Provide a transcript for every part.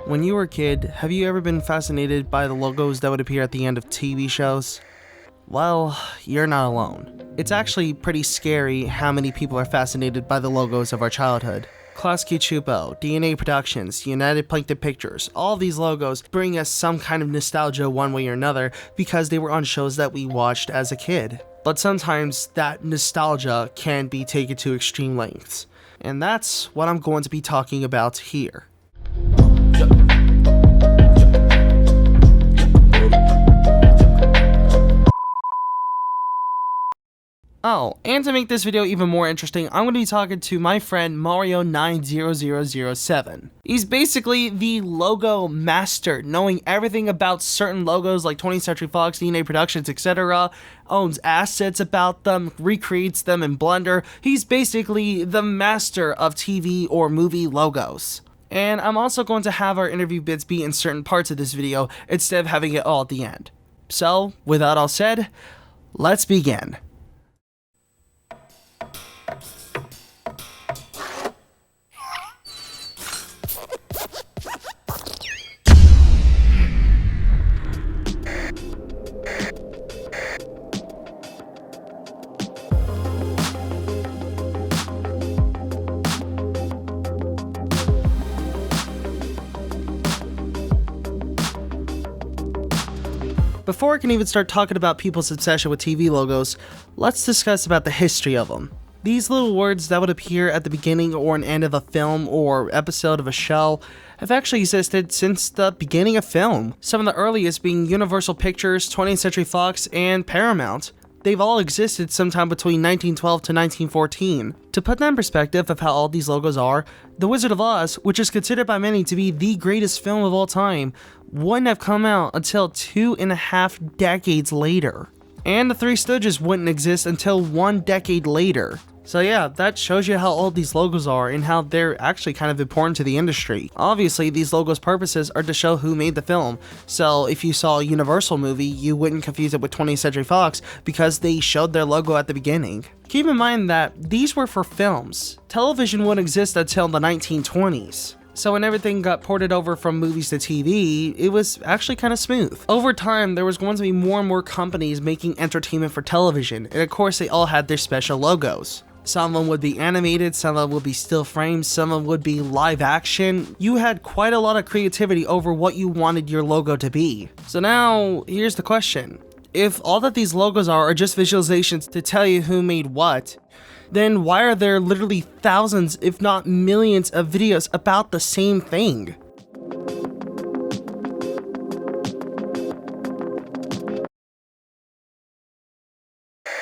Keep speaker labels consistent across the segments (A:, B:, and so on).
A: When you were a kid, have you ever been fascinated by the logos that would appear at the end of TV shows? Well, you're not alone. It's actually pretty scary how many people are fascinated by the logos of our childhood. Klasky Csupo, DNA Productions, United Plankton Pictures, all of these logos bring us some kind of nostalgia one way or another because they were on shows that we watched as a kid. But sometimes that nostalgia can be taken to extreme lengths. And that's what I'm going to be talking about here. Oh, and to make this video even more interesting, I'm going to be talking to my friend Mario90007. He's basically the logo master, knowing everything about certain logos like 20th Century Fox, DNA Productions, etc., owns assets about them, recreates them in Blender. He's basically the master of TV or movie logos. And I'm also going to have our interview bits be in certain parts of this video instead of having it all at the end. So, with that all said, let's begin. Before I can even start talking about people's obsession with TV logos, let's discuss about the history of them. These little words that would appear at the beginning or an end of a film or episode of a show have actually existed since the beginning of film, some of the earliest being Universal Pictures, 20th Century Fox, and Paramount. They've all existed sometime between 1912 to 1914. To put that in perspective of how all these logos are, The Wizard of Oz, which is considered by many to be the greatest film of all time, wouldn't have come out until 2.5 decades later. And The Three Stooges wouldn't exist until 1 decade later. So yeah, that shows you how old these logos are and how they're actually kind of important to the industry. Obviously, these logos' purposes are to show who made the film. So if you saw a Universal movie, you wouldn't confuse it with 20th Century Fox because they showed their logo at the beginning. Keep in mind that these were for films. Television wouldn't exist until the 1920s. So when everything got ported over from movies to TV, it was actually kind of smooth. Over time, there was going to be more and more companies making entertainment for television, and of course they all had their special logos. Some of them would be animated, some of them would be still frames, some of them would be live action. You had quite a lot of creativity over what you wanted your logo to be. So now, here's the question. If all that these logos are just visualizations to tell you who made what, then why are there literally thousands, if not millions, of videos about the same thing?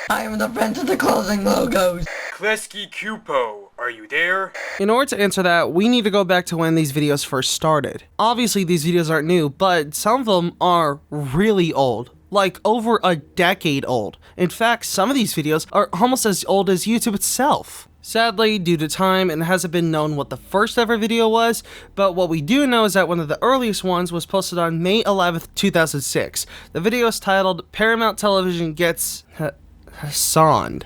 B: I am the prince of the clothing logos.
C: Klasky Csupo, are you there?
A: In order to answer that, we need to go back to when these videos first started. Obviously, these videos aren't new, but some of them are really old. Like over a decade old. In fact, some of these videos are almost as old as YouTube itself. Sadly, due to time, it hasn't been known what the first ever video was, but what we do know is that one of the earliest ones was posted on May 11th, 2006. The video is titled, Paramount Television Gets Harassed.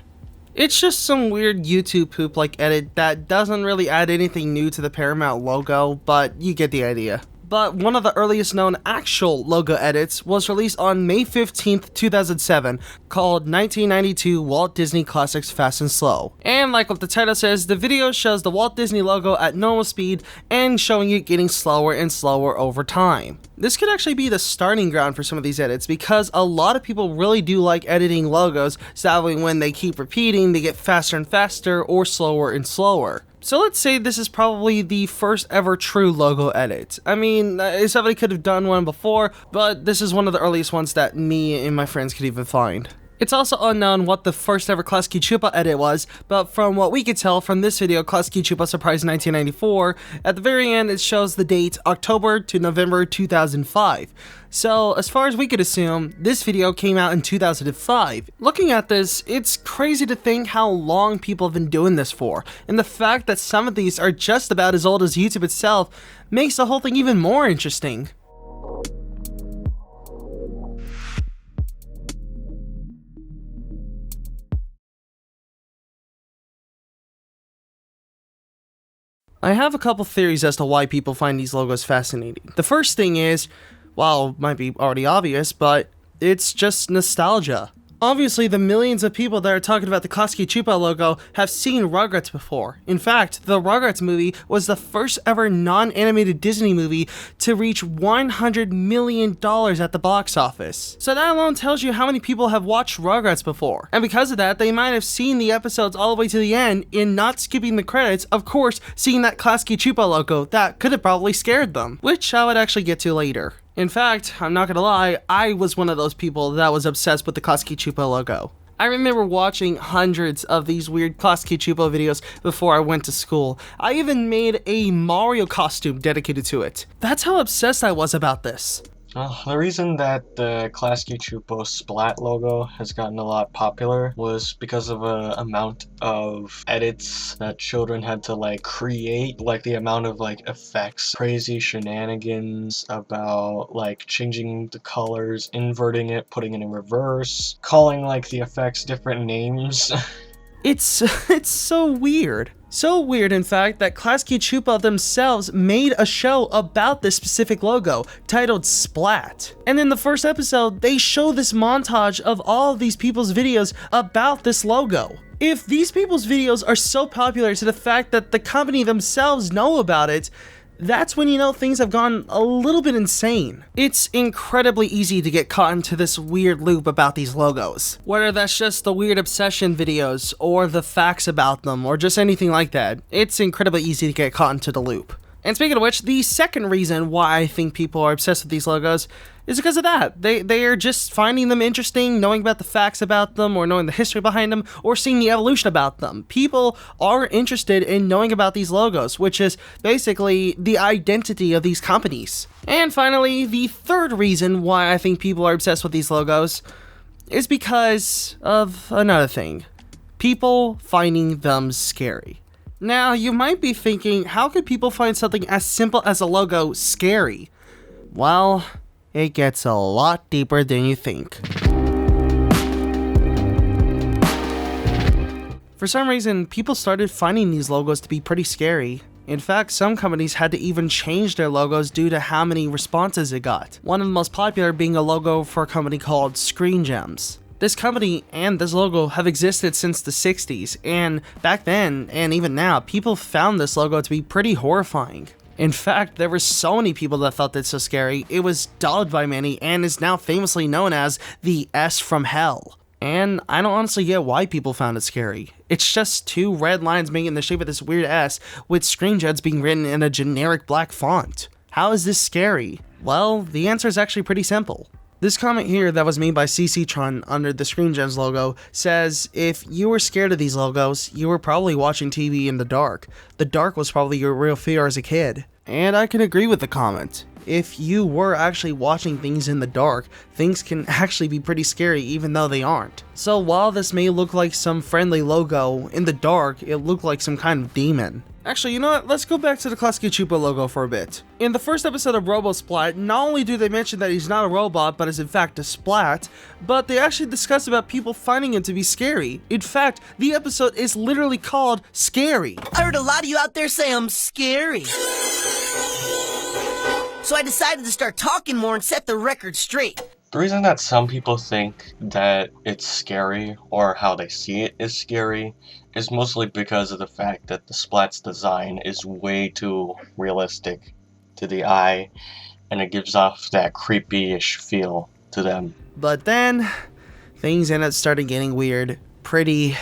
A: It's just some weird YouTube poop-like edit that doesn't really add anything new to the Paramount logo, but you get the idea. But one of the earliest known actual logo edits was released on May 15th, 2007, called 1992 Walt Disney Classics Fast and Slow. And like what the title says, the video shows the Walt Disney logo at normal speed and showing it getting slower and slower over time. This could actually be the starting ground for some of these edits because a lot of people really do like editing logos, so that way when they keep repeating, they get faster and faster or slower and slower. So let's say this is probably the first ever true logo edit. I mean, somebody could have done one before, but this is one of the earliest ones that me and my friends could even find. It's also unknown what the first ever Klasky Csupo edit was, but from what we could tell from this video, Klasky Csupo Surprise 1994, at the very end it shows the date October to November 2005. So as far as we could assume, this video came out in 2005. Looking at this, it's crazy to think how long people have been doing this for, and the fact that some of these are just about as old as YouTube itself makes the whole thing even more interesting. I have a couple theories as to why people find these logos fascinating. The first thing is, well, it might be already obvious, but it's just nostalgia. Obviously, the millions of people that are talking about the Klasky Csupo logo have seen Rugrats before. In fact, the Rugrats movie was the first ever non-animated Disney movie to reach $100 million at the box office. So that alone tells you how many people have watched Rugrats before. And because of that, they might have seen the episodes all the way to the end in not skipping the credits, of course, seeing that Klasky Csupo logo that could have probably scared them, which I would actually get to later. In fact, I'm not gonna lie, I was one of those people that was obsessed with the Klasky Csupo logo. I remember watching hundreds of these weird Klasky Csupo videos before I went to school. I even made a Mario costume dedicated to it. That's how obsessed I was about this.
D: The reason that the Klasky Csupo Splat logo has gotten a lot popular was because of a amount of edits that children had to create, the amount of effects, crazy shenanigans about changing the colors, inverting it, putting it in reverse, calling the effects different names.
A: It's so weird. So weird, in fact, that Klasky Csupo themselves made a show about this specific logo, titled Splat. And in the first episode, they show this montage of all of these people's videos about this logo. If these people's videos are so popular to the fact that the company themselves know about it, that's when you know things have gone a little bit insane. It's incredibly easy to get caught into this weird loop about these logos. Whether that's just the weird obsession videos, or the facts about them, or just anything like that, it's incredibly easy to get caught into the loop. And speaking of which, the second reason why I think people are obsessed with these logos is because of that. They are just finding them interesting, knowing about the facts about them, or knowing the history behind them, or seeing the evolution about them. People are interested in knowing about these logos, which is basically the identity of these companies. And finally, the third reason why I think people are obsessed with these logos is because of another thing. People finding them scary. Now, you might be thinking, how could people find something as simple as a logo scary? Well, it gets a lot deeper than you think. For some reason, people started finding these logos to be pretty scary. In fact, some companies had to even change their logos due to how many responses it got. One of the most popular being a logo for a company called Screen Gems. This company and this logo have existed since the 60s, and back then, and even now, people found this logo to be pretty horrifying. In fact, there were so many people that thought this so scary, it was dubbed by many and is now famously known as the S from Hell. And I don't honestly get why people found it scary. It's just two red lines making the shape of this weird S, with Screen Gems being written in a generic black font. How is this scary? Well, the answer is actually pretty simple. This comment here that was made by CCTron under the Screen Gems logo says, if you were scared of these logos, you were probably watching TV in the dark. The dark was probably your real fear as a kid. And I can agree with the comment. If you were actually watching things in the dark, things can actually be pretty scary even though they aren't. So while this may look like some friendly logo, in the dark, it looked like some kind of demon. Actually, you know what? Let's go back to the Klasky Csupo logo for a bit. In the first episode of RoboSplat, not only do they mention that he's not a robot, but is in fact a splat, but they actually discuss about people finding him to be scary. In fact, the episode is literally called Scary.
E: I heard a lot of you out there say I'm scary. So I decided to start talking more and set the record straight.
D: The reason that some people think that it's scary, or how they see it is scary, is mostly because of the fact that the Splat's design is way too realistic to the eye, and it gives off that creepy-ish feel to them.
A: But then, things end up starting getting weird pretty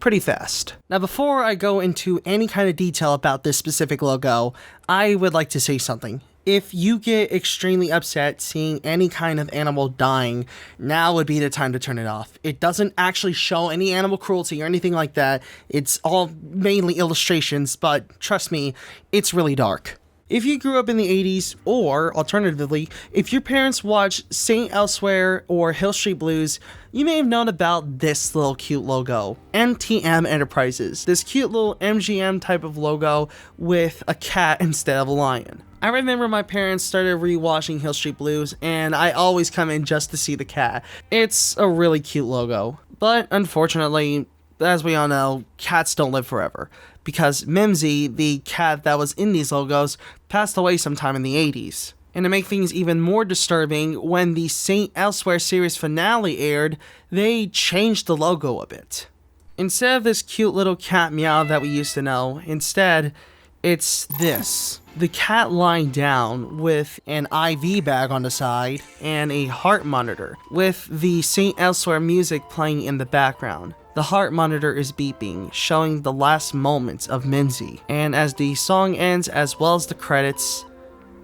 A: fast. Now, before I go into any kind of detail about this specific logo, I would like to say something. If you get extremely upset seeing any kind of animal dying, now would be the time to turn it off. It doesn't actually show any animal cruelty or anything like that. It's all mainly illustrations, but trust me, it's really dark. If you grew up in the 80s, or alternatively, if your parents watched St. Elsewhere or Hill Street Blues, you may have known about this little cute logo, NTM Enterprises. This cute little MGM type of logo with a cat instead of a lion. I remember my parents started rewatching Hill Street Blues, and I always come in just to see the cat. It's a really cute logo, but unfortunately, as we all know, cats don't live forever. because Mimsy, the cat that was in these logos, passed away sometime in the 80s. And to make things even more disturbing, when the Saint Elsewhere series finale aired, they changed the logo a bit. Instead of this cute little cat meow that we used to know, instead, it's this. The cat lying down with an IV bag on the side and a heart monitor with the Saint Elsewhere music playing in the background. The heart monitor is beeping, showing the last moments of Mimsy. And as the song ends, as well as the credits,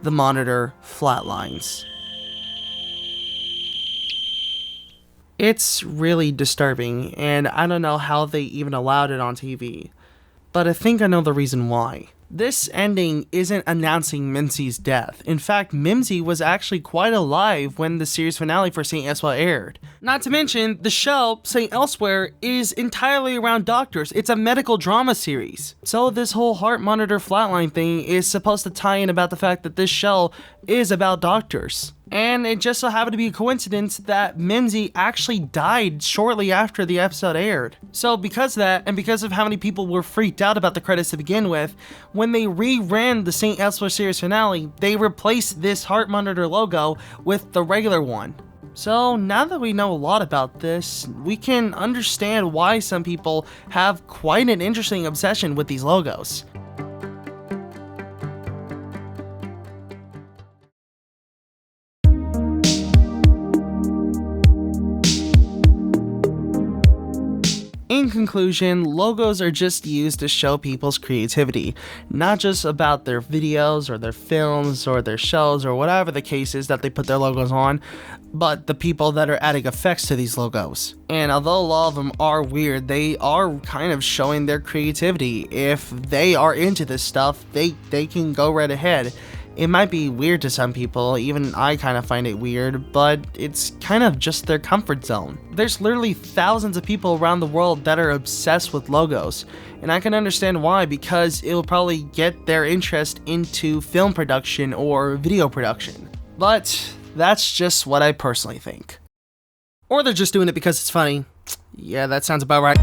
A: the monitor flatlines. It's really disturbing, and I don't know how they even allowed it on TV. But I think I know the reason why. This ending isn't announcing Mimsy's death. In fact, Mimsy was actually quite alive when the series finale for Saint Elsewhere aired. Not to mention, the show, Saint Elsewhere, is entirely around doctors. It's a medical drama series. So this whole heart monitor flatline thing is supposed to tie in about the fact that this show is about doctors. And it just so happened to be a coincidence that Mimsy actually died shortly after the episode aired. So because of that, and because of how many people were freaked out about the credits to begin with, when they reran the Saint Elsewhere series finale, they replaced this heart monitor logo with the regular one. So now that we know a lot about this, we can understand why some people have quite an interesting obsession with these logos. In conclusion, logos are just used to show people's creativity, not just about their videos or their films or their shows or whatever the case is that they put their logos on, but the people that are adding effects to these logos. And although a lot of them are weird, they are kind of showing their creativity. If they are into this stuff, they can go right ahead. It might be weird to some people, even I kind of find it weird, but it's kind of just their comfort zone. There's literally thousands of people around the world that are obsessed with logos, and I can understand why, because it will probably get their interest into film production or video production. But that's just what I personally think. Or they're just doing it because it's funny. Yeah, that sounds about right.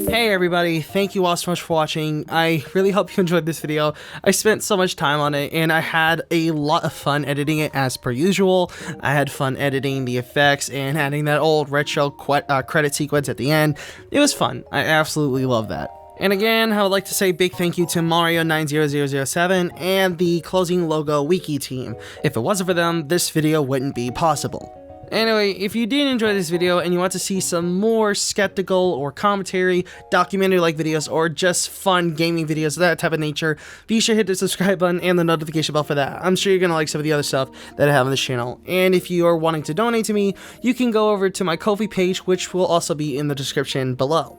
A: Hey everybody, thank you all so much for watching. I really hope you enjoyed this video. I spent so much time on it and I had a lot of fun editing it as per usual. I had fun editing the effects and adding that old retro credit sequence at the end. It was fun. I absolutely love that. And again, I would like to say big thank you to Mario90007 and the closing logo wiki team. If it wasn't for them, this video wouldn't be possible. Anyway, if you did enjoy this video and you want to see some more skeptical or commentary, documentary-like videos, or just fun gaming videos of that type of nature, be sure to hit the subscribe button and the notification bell for that. I'm sure you're going to like some of the other stuff that I have on this channel. And if you are wanting to donate to me, you can go over to my Ko-fi page, which will also be in the description below.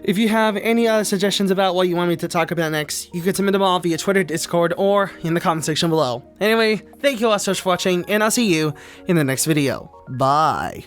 A: If you have any other suggestions about what you want me to talk about next, you can submit them all via Twitter, Discord, or in the comment section below. Anyway, thank you all so much for watching, and I'll see you in the next video. Bye.